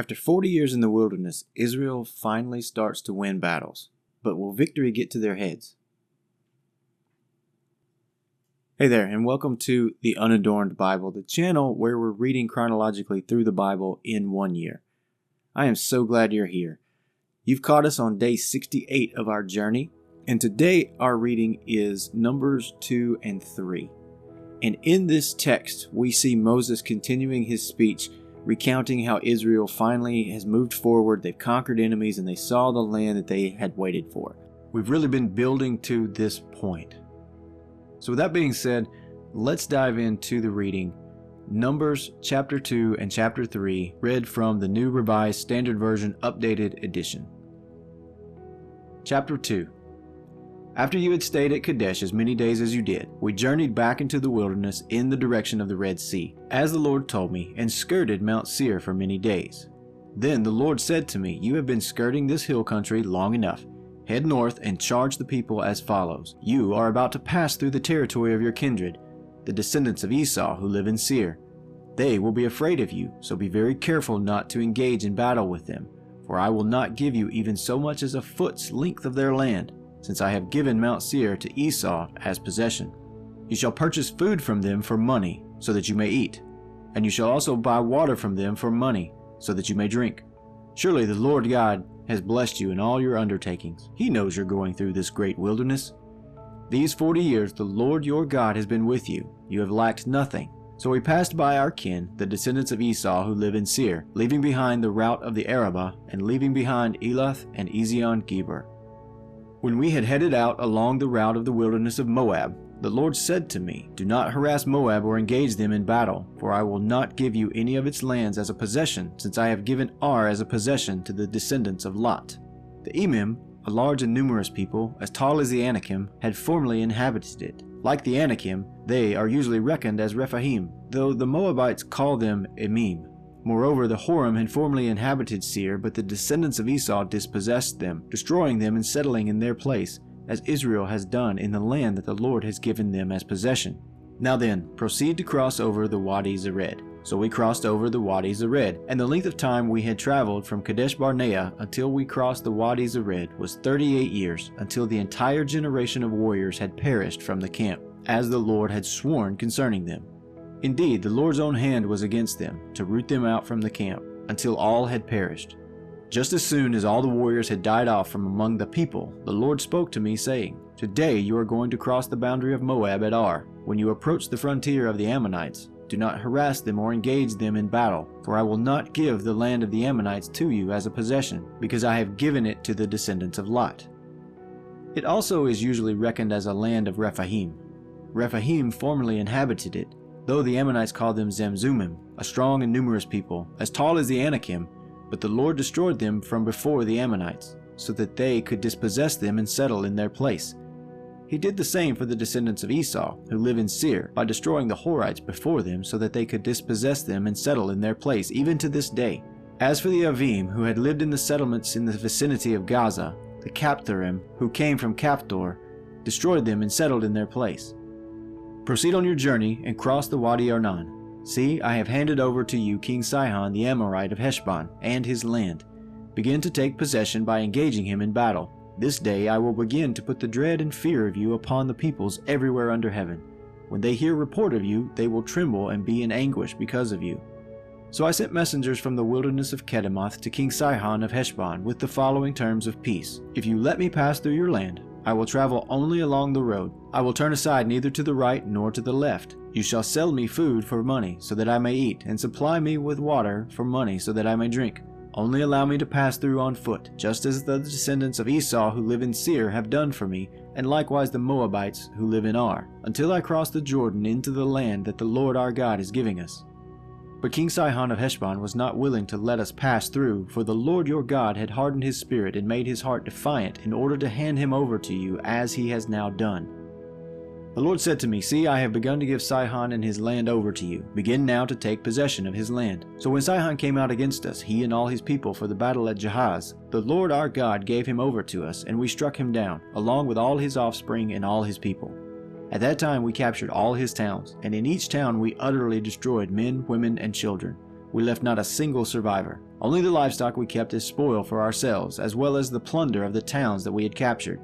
After 40 years in the wilderness, Israel finally starts to win battles. But will victory get to their heads? Hey there, and welcome to The Unadorned Bible, the channel where we're reading chronologically through the Bible in 1 year. I am so glad you're here. You've caught us on day 68 of our journey, and today our reading is Numbers 2 and 3. And in this text, we see Moses continuing his speech, recounting how Israel finally has moved forward, they've conquered enemies, and they saw the land that they had waited for. We've really been building to this point. So with that being said, let's dive into the reading. Numbers chapter 2 and chapter 3, read from the New Revised Standard Version Updated Edition. Chapter 2. After you had stayed at Kadesh as many days as you did, we journeyed back into the wilderness in the direction of the Red Sea, as the Lord told me, and skirted Mount Seir for many days. Then the Lord said to me, "You have been skirting this hill country long enough. Head north and charge the people as follows. You are about to pass through the territory of your kindred, the descendants of Esau who live in Seir. They will be afraid of you, so be very careful not to engage in battle with them, for I will not give you even so much as a foot's length of their land, since I have given Mount Seir to Esau as possession. You shall purchase food from them for money, so that you may eat, and you shall also buy water from them for money, so that you may drink. Surely the Lord God has blessed you in all your undertakings. He knows you're going through this great wilderness. These 40 years the Lord your God has been with you. You have lacked nothing." So we passed by our kin, the descendants of Esau who live in Seir, leaving behind the route of the Arabah, and leaving behind Elath and Ezion-Geber. When we had headed out along the route of the wilderness of Moab, the Lord said to me, "Do not harass Moab or engage them in battle, for I will not give you any of its lands as a possession, since I have given Ar as a possession to the descendants of Lot." The Emim, a large and numerous people, as tall as the Anakim, had formerly inhabited it. Like the Anakim, they are usually reckoned as Rephaim, though the Moabites call them Emim. Moreover, the Horim had formerly inhabited Seir, but the descendants of Esau dispossessed them, destroying them and settling in their place, as Israel has done in the land that the Lord has given them as possession. Now then, proceed to cross over the Wadi Zered. So we crossed over the Wadi Zered, and the length of time we had traveled from Kadesh Barnea until we crossed the Wadi Zered was 38 years, until the entire generation of warriors had perished from the camp, as the Lord had sworn concerning them. Indeed, the Lord's own hand was against them, to root them out from the camp, until all had perished. Just as soon as all the warriors had died off from among the people, the Lord spoke to me, saying, "Today you are going to cross the boundary of Moab at Ar. When you approach the frontier of the Ammonites, do not harass them or engage them in battle, for I will not give the land of the Ammonites to you as a possession, because I have given it to the descendants of Lot." It also is usually reckoned as a land of Rephaim. Rephaim formerly inhabited it, though the Ammonites called them Zamzummim, a strong and numerous people, as tall as the Anakim, but the Lord destroyed them from before the Ammonites, so that they could dispossess them and settle in their place. He did the same for the descendants of Esau, who live in Seir, by destroying the Horites before them so that they could dispossess them and settle in their place, even to this day. As for the Avim, who had lived in the settlements in the vicinity of Gaza, the Capthorim, who came from Caphtor, destroyed them and settled in their place. Proceed on your journey and cross the Wadi Arnon. See, I have handed over to you King Sihon the Amorite of Heshbon and his land. Begin to take possession by engaging him in battle. This day I will begin to put the dread and fear of you upon the peoples everywhere under heaven. When they hear report of you, they will tremble and be in anguish because of you. So I sent messengers from the wilderness of Kedemoth to King Sihon of Heshbon with the following terms of peace. "If you let me pass through your land, I will travel only along the road. I will turn aside neither to the right nor to the left. You shall sell me food for money, so that I may eat, and supply me with water for money, so that I may drink. Only allow me to pass through on foot, just as the descendants of Esau who live in Seir have done for me, and likewise the Moabites who live in Ar, until I cross the Jordan into the land that the Lord our God is giving us." But King Sihon of Heshbon was not willing to let us pass through, for the Lord your God had hardened his spirit and made his heart defiant in order to hand him over to you as he has now done. The Lord said to me, "See, I have begun to give Sihon and his land over to you. Begin now to take possession of his land." So when Sihon came out against us, he and all his people, for the battle at Jahaz, the Lord our God gave him over to us, and we struck him down, along with all his offspring and all his people. At that time we captured all his towns, and in each town we utterly destroyed men, women, and children. We left not a single survivor. Only the livestock we kept as spoil for ourselves, as well as the plunder of the towns that we had captured.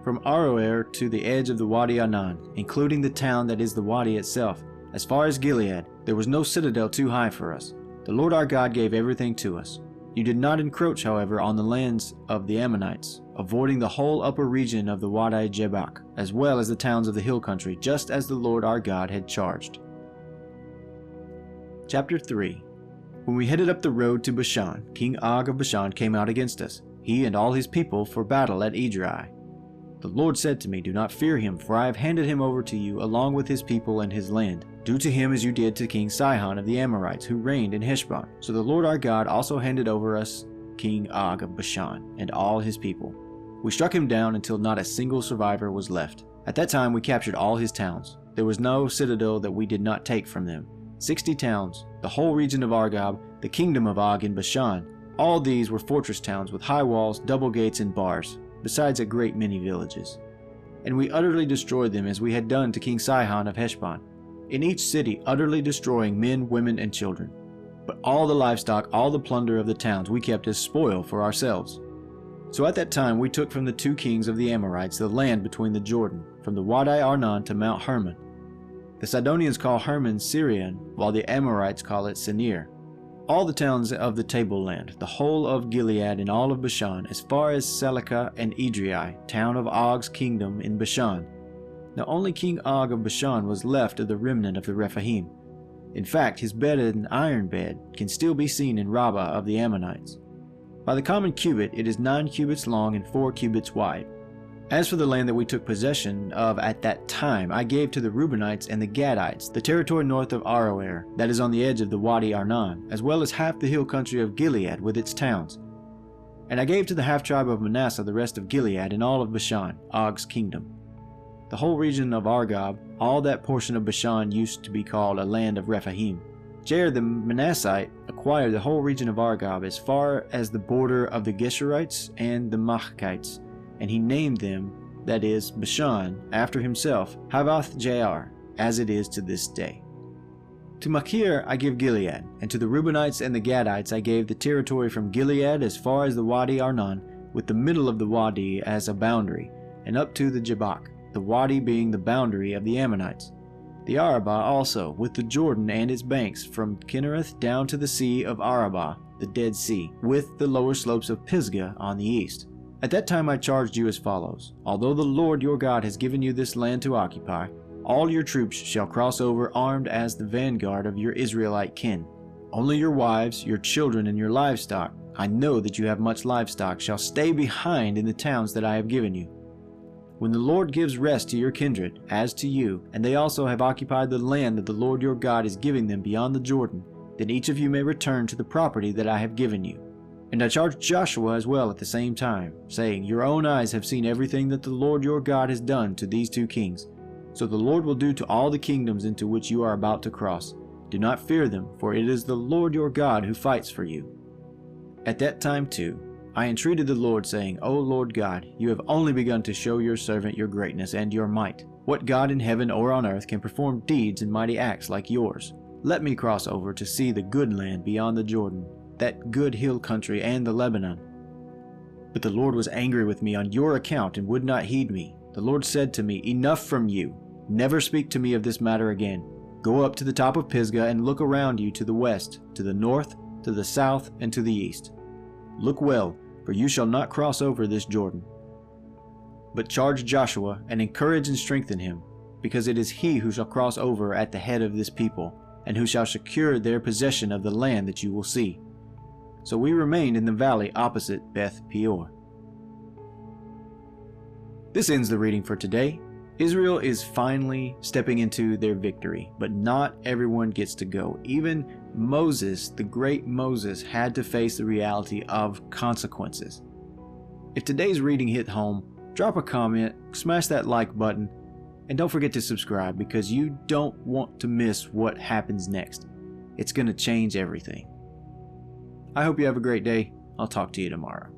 From Aroer to the edge of the Wadi Anan, including the town that is the Wadi itself, as far as Gilead, there was no citadel too high for us. The Lord our God gave everything to us. You did not encroach, however, on the lands of the Ammonites, avoiding the whole upper region of the Wadi Jebak, as well as the towns of the hill country, just as the Lord our God had charged. Chapter 3. When we headed up the road to Bashan, King Og of Bashan came out against us, he and all his people, for battle at Edrei. The Lord said to me, "Do not fear him, for I have handed him over to you along with his people and his land. Do to him as you did to King Sihon of the Amorites, who reigned in Heshbon." So the Lord our God also handed over us King Og of Bashan and all his people. We struck him down until not a single survivor was left. At that time we captured all his towns. There was no citadel that we did not take from them. 60 towns, the whole region of Argob, the kingdom of Og in Bashan. All these were fortress towns with high walls, double gates, and bars, besides a great many villages. And we utterly destroyed them as we had done to King Sihon of Heshbon, in each city utterly destroying men, women, and children. But all the livestock, all the plunder of the towns we kept as spoil for ourselves. So at that time we took from the 2 kings of the Amorites the land between the Jordan, from the Wadi Arnon to Mount Hermon. The Sidonians call Hermon Syrian, while the Amorites call it Senir. All the towns of the tableland, the whole of Gilead and all of Bashan, as far as Salecah and Edrei, town of Og's kingdom in Bashan. Now only King Og of Bashan was left of the remnant of the Rephaim. In fact, his bed, an iron bed, can still be seen in Rabbah of the Ammonites. By the common cubit, it is 9 cubits long and 4 cubits wide. As for the land that we took possession of at that time, I gave to the Reubenites and the Gadites the territory north of Aroer, that is on the edge of the Wadi Arnon, as well as half the hill country of Gilead with its towns. And I gave to the half-tribe of Manasseh the rest of Gilead and all of Bashan, Og's kingdom. The whole region of Argob, all that portion of Bashan used to be called a land of Rephaim. Jair the Manassite acquired the whole region of Argob as far as the border of the Geshurites and the Machakites, and he named them, that is, Bashan, after himself, Havoth Jair, as it is to this day. To Machir I give Gilead, and to the Reubenites and the Gadites I gave the territory from Gilead as far as the Wadi Arnon, with the middle of the Wadi as a boundary, and up to the Jebak, the Wadi being the boundary of the Ammonites. The Arabah also, with the Jordan and its banks, from Kinnereth down to the sea of Arabah, the Dead Sea, with the lower slopes of Pisgah on the east. At that time I charged you as follows: Although the Lord your God has given you this land to occupy, all your troops shall cross over armed as the vanguard of your Israelite kin. Only your wives, your children, and your livestock, I know that you have much livestock, shall stay behind in the towns that I have given you. When the Lord gives rest to your kindred, as to you, and they also have occupied the land that the Lord your God is giving them beyond the Jordan, then each of you may return to the property that I have given you. And I charged Joshua as well at the same time, saying, Your own eyes have seen everything that the Lord your God has done to these 2 kings. So the Lord will do to all the kingdoms into which you are about to cross. Do not fear them, for it is the Lord your God who fights for you. At that time too, I entreated the Lord, saying, O Lord God, you have only begun to show your servant your greatness and your might. What God in heaven or on earth can perform deeds and mighty acts like yours? Let me cross over to see the good land beyond the Jordan, that good hill country and the Lebanon. But the Lord was angry with me on your account and would not heed me. The Lord said to me, Enough from you. Never speak to me of this matter again. Go up to the top of Pisgah and look around you to the west, to the north, to the south, and to the east. Look well, for you shall not cross over this Jordan. But charge Joshua and encourage and strengthen him, because it is he who shall cross over at the head of this people, and who shall secure their possession of the land that you will see. So we remained in the valley opposite Beth Peor. This ends the reading for today. Israel is finally stepping into their victory, but not everyone gets to go. Even Moses, the great Moses, had to face the reality of consequences. If today's reading hit home, drop a comment, smash that like button, and don't forget to subscribe because you don't want to miss what happens next. It's going to change everything. I hope you have a great day. I'll talk to you tomorrow.